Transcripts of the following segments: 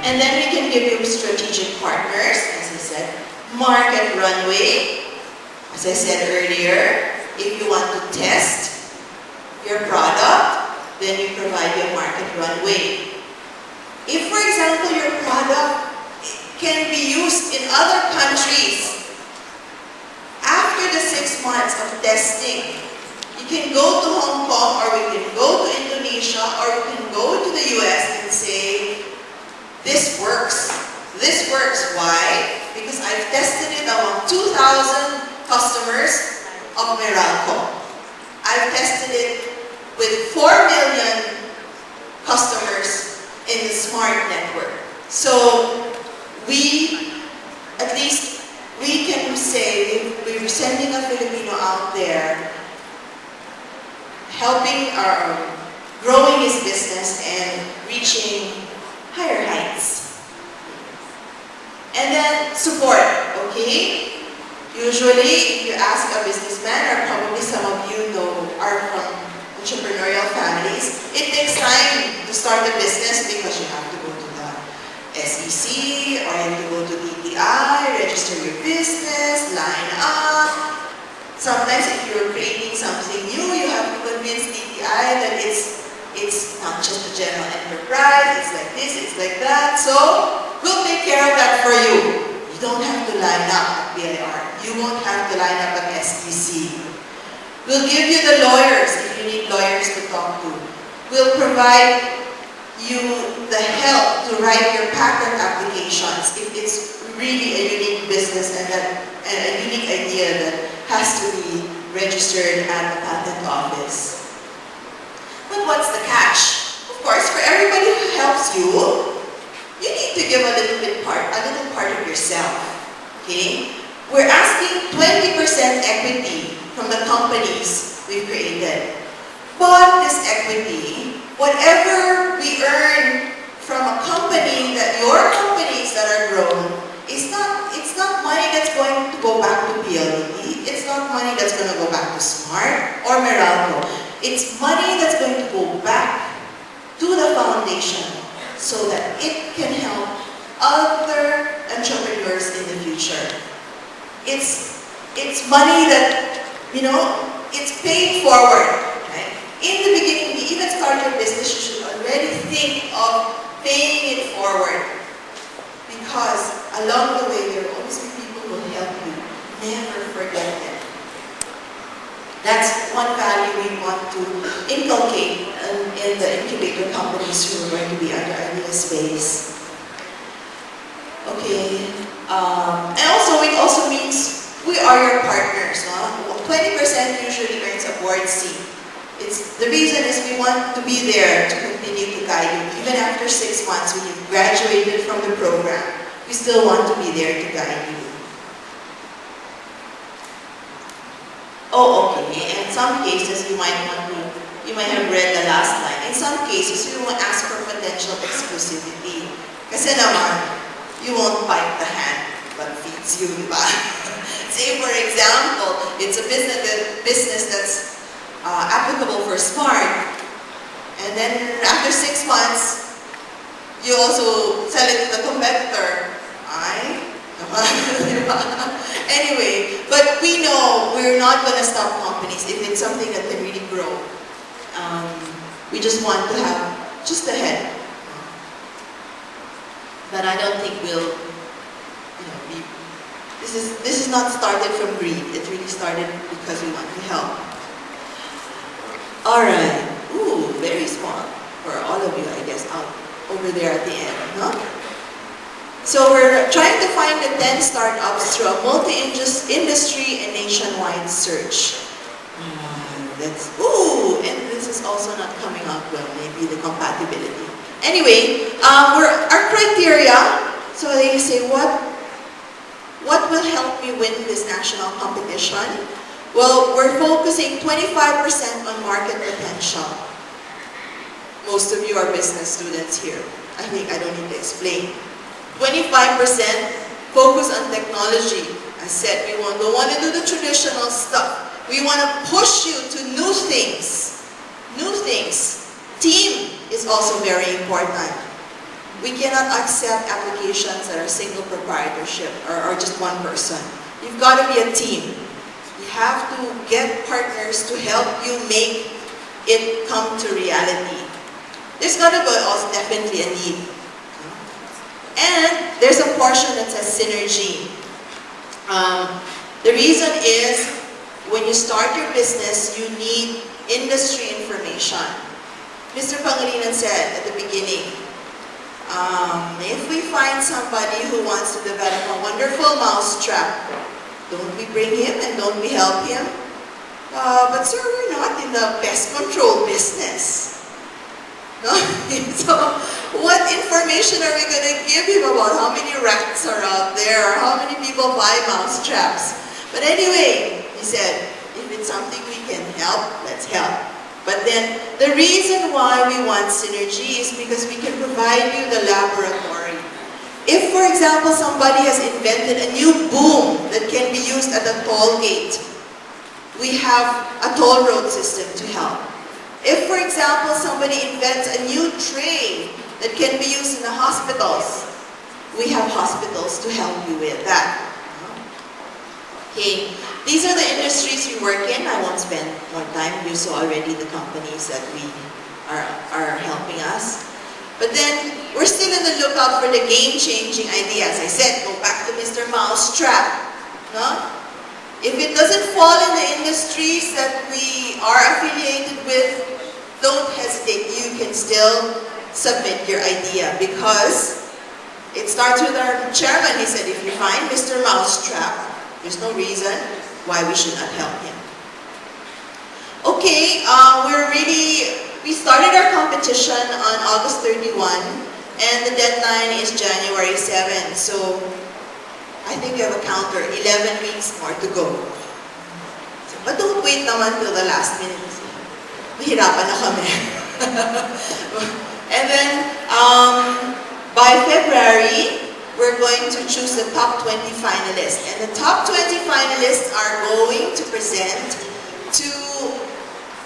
And then we can give you strategic partners, as I said, market runway. As I said earlier, if you want to test your product, then you provide your market runway. If, for example, your product can be used in other countries, after the 6 months of testing, you can go to Hong Kong, or we can go to Indonesia, or we can go to the US and say, this works. This works. Why? Because I've tested it among 2,000 customers of Meralco. I've tested it with 4 million customers in the smart network. So at least we can say we're sending a Filipino out there, helping growing his business and reaching higher heights. And then support, okay? Usually, if you ask a businessman, or probably some of you know are from entrepreneurial families, it takes time to start a business because you have to go to the SEC, or you have to go to DTI, register your business, line up. Sometimes if you're creating something new, you have to convince DTI that it's not just a general enterprise, it's like this, it's like that. So, we'll take care of that for you. You don't have to line up at BIR. You won't have to line up at SEC. We'll give you the lawyers if you need lawyers to talk to. We'll provide you the help to write your patent applications if it's really a unique business and a unique idea that has to be registered at the patent office. But what's the catch? Of course, for everybody who helps you, you need to give a little part of yourself. Okay? We're asking 20% equity from the companies we've created. But this equity, whatever we earn from a company your companies that are grown, it's not money that's going to go back to PLDT. It's not money that's going to go back to Smart or Meralco. It's money that's going to go back to the foundation so that it can help other entrepreneurs in the future. It's money that, it's paid forward. Right? In the beginning, when you even start your business, you should already think of paying it forward. Because along the way, there will always be people who will help you. Never forget them. That's one value we want to inculcate in the incubator companies who are going to be under IdeaSpace. Okay. And also, it also means we are your partners. 20% usually earns a board seat. The reason is we want to be there to continue to guide you. Even after 6 months, when you've graduated from the program, we still want to be there to guide you. Oh, okay. In some cases, you might have read the last line. In some cases, we will ask for potential exclusivity. Kasi naman, you won't bite the hand that feeds you, diba? Say, for example, it's a business that's applicable for Smart, and then after 6 months, you also sell it to the competitor. Anyway, but we know we're not going to stop companies if it's something that can really grow. We just want to have just a head. But I don't think we'll, this is not started from greed. It really started because we want to help. All right. Ooh, very small for all of you, I guess, out over there at the end, no? So we're trying to find the 10 startups through a multi-industry and nationwide search. And this is also not coming out well, maybe the compatibility. Anyway, our criteria, so they say, what will help me win this national competition? Well, we're focusing 25% on market potential. Most of you are business students here. I think I don't need to explain. 25% focus on technology. I said we don't want to do the traditional stuff. We want to push you to new things. New things. Team is also very important. We cannot accept applications that are single proprietorship or just one person. You've got to be a team. You have to get partners to help you make it come to reality. There's got to be also definitely a need. And there's a portion that says synergy. The reason is when you start your business, you need industry information. Mr. Pangilinan said at the beginning, if we find somebody who wants to develop a wonderful mousetrap, don't we bring him and don't we help him? But sir, we're not in the pest control business. No? So, what information are we going to give him about how many rats are out there, or how many people buy mousetraps? But anyway, he said, if it's something we can help, let's help. But then, the reason why we want synergy is because we can provide you the laboratory. If, for example, somebody has invented a new boom that can be used at a toll gate, we have a toll road system to help. If, for example, somebody invents a new tray that can be used in the hospitals, we have hospitals to help you with that. Okay, these are the industries we work in. I won't spend more time. You saw already the companies that we are helping us. But then, we're still in the lookout for the game-changing ideas. I said, go back to Mr. Mousetrap. No? If it doesn't fall in the industries that we are affiliated with, don't hesitate. You can still submit your idea because it starts with our chairman. He said, if you find Mr. Mousetrap, there's no reason why we should not help him. Okay, we started our competition on August 31 and the deadline is January 7. So I think we have a counter, 11 weeks more to go. So, but don't wait naman till the last minute. Mahirapan na kami. And then, by February, we're going to choose the top 20 finalists. And the top 20 finalists are going to present to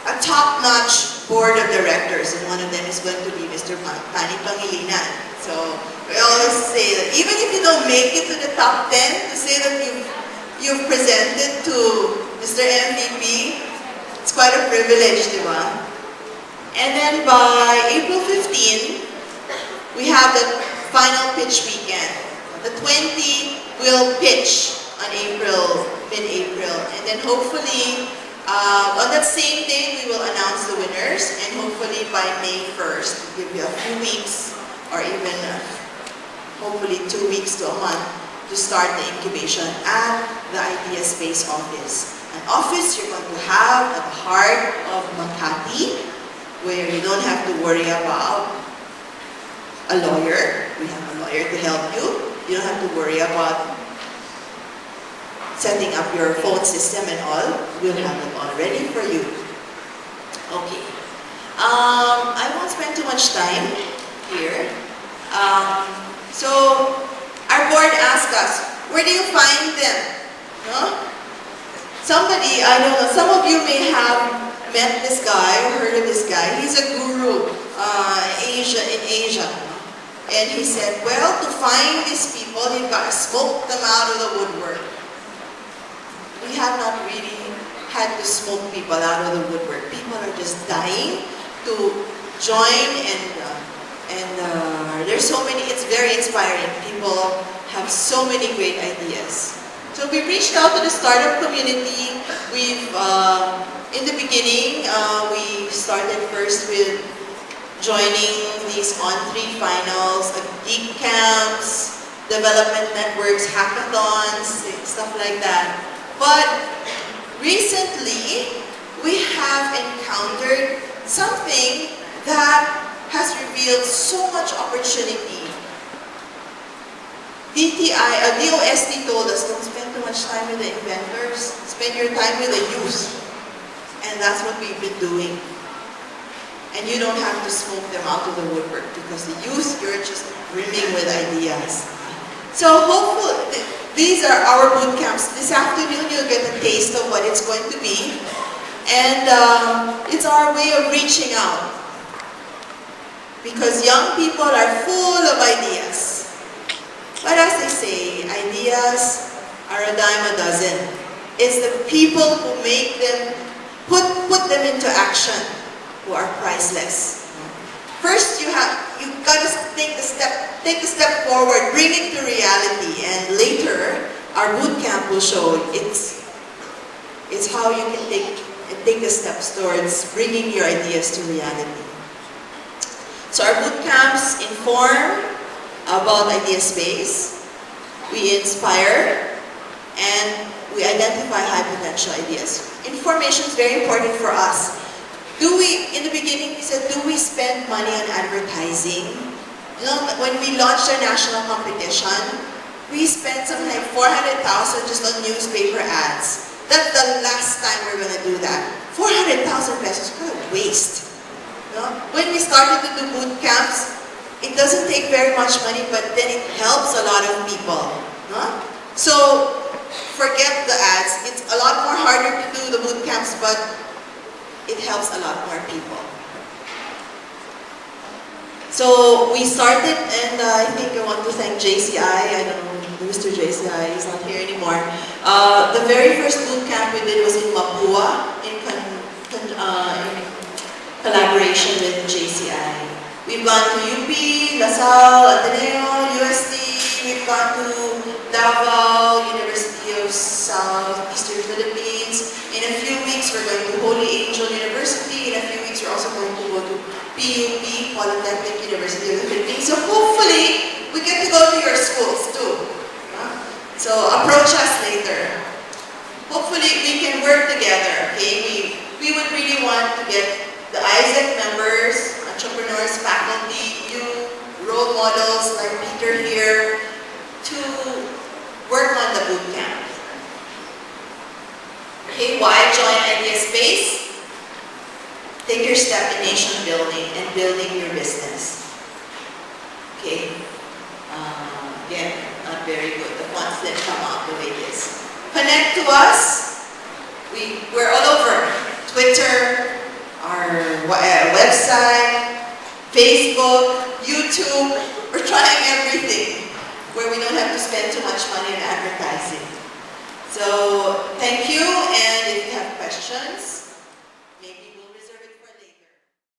a top-notch board of directors. And one of them is going to be Mr. Pangilinan. So, we always say that even if you don't make it to the top 10, to say that you've presented to Mr. MVP, it's quite a privilege, di ba? And then by April 15, we have the final pitch weekend. The 20 will pitch on mid-April. And then hopefully, on that same day, we will announce the winners. And hopefully by May 1st, we'll give you a few weeks or even hopefully 2 weeks to a month to start the incubation at the IdeaSpace office. An office you're going to have at the heart of Makati, where you don't have to worry about a lawyer. We have a lawyer to help you. You don't have to worry about setting up your phone system and all. We'll have it all ready for you. Okay. I won't spend too much time here. So, our board asked us, where do you find them? No? Somebody, I don't know, some of you may have met this guy or heard of this guy. He's a guru in Asia. And he said, well, to find these people, you've got to smoke them out of the woodwork. We have not really had to smoke people out of the woodwork. People are just dying to join and there's so many, it's very inspiring. People have so many great ideas. So we reached out to the startup community. We've, in the beginning, we started first with joining these on-3 finals, geek camps, development networks, hackathons, stuff like that. But recently, we have encountered something that has revealed so much opportunity. DOST told us, don't spend too much time with the inventors, spend your time with the youth. And that's what we've been doing. And you don't have to smoke them out of the woodwork because the youth, you're just brimming with ideas. So hopefully, these are our boot camps. This afternoon, you'll get a taste of what it's going to be. And it's our way of reaching out. because young people are full of ideas. But as they say, ideas are a dime a dozen. It's the people who make them, put them into action, who are priceless. First, you've got to take the step forward, bring it to reality, and later, our boot camp will show it's how you can take the steps towards bringing your ideas to reality. So our boot camps inform about IdeaSpace, we inspire, and we identify high potential ideas. Information is very important for us. In the beginning we said, do we spend money on advertising? You know, when we launched our national competition, we spent something like 400,000 just on newspaper ads. That's the last time we're going to do that. 400,000 pesos, what a waste. You know? When we started to do boot camps, it doesn't take very much money, but then it helps a lot of people. No? So, forget the ads. It's a lot more harder to do the boot camps, but it helps a lot more people. So, we started, and I think I want to thank JCI. I don't know, Mr. JCI is not here anymore. The very first boot camp we did was in Mapua, in collaboration with JCI. We've gone to UP, LaSalle, Ateneo, UST, we've gone to Davao, University of Southeastern Philippines. In a few weeks, we're going to Holy Angel University. In a few weeks, we're also going to go to PUP, Polytechnic University of the Philippines. So hopefully, we get to go to your schools too. So approach us later. Hopefully, we can work together. Okay? We would really want to get the ISEC members, entrepreneurs, faculty, you, role models like Peter here, to work on the boot camp. Okay, why join IdeaSpace? Take your step in nation building and building your business. Okay, again, not very good. The fonts didn't come out the way it is. Connect to us. We're all over. Twitter, our website, Facebook, YouTube. We're trying everything where we don't have to spend too much money on advertising. So, thank you, and if you have questions,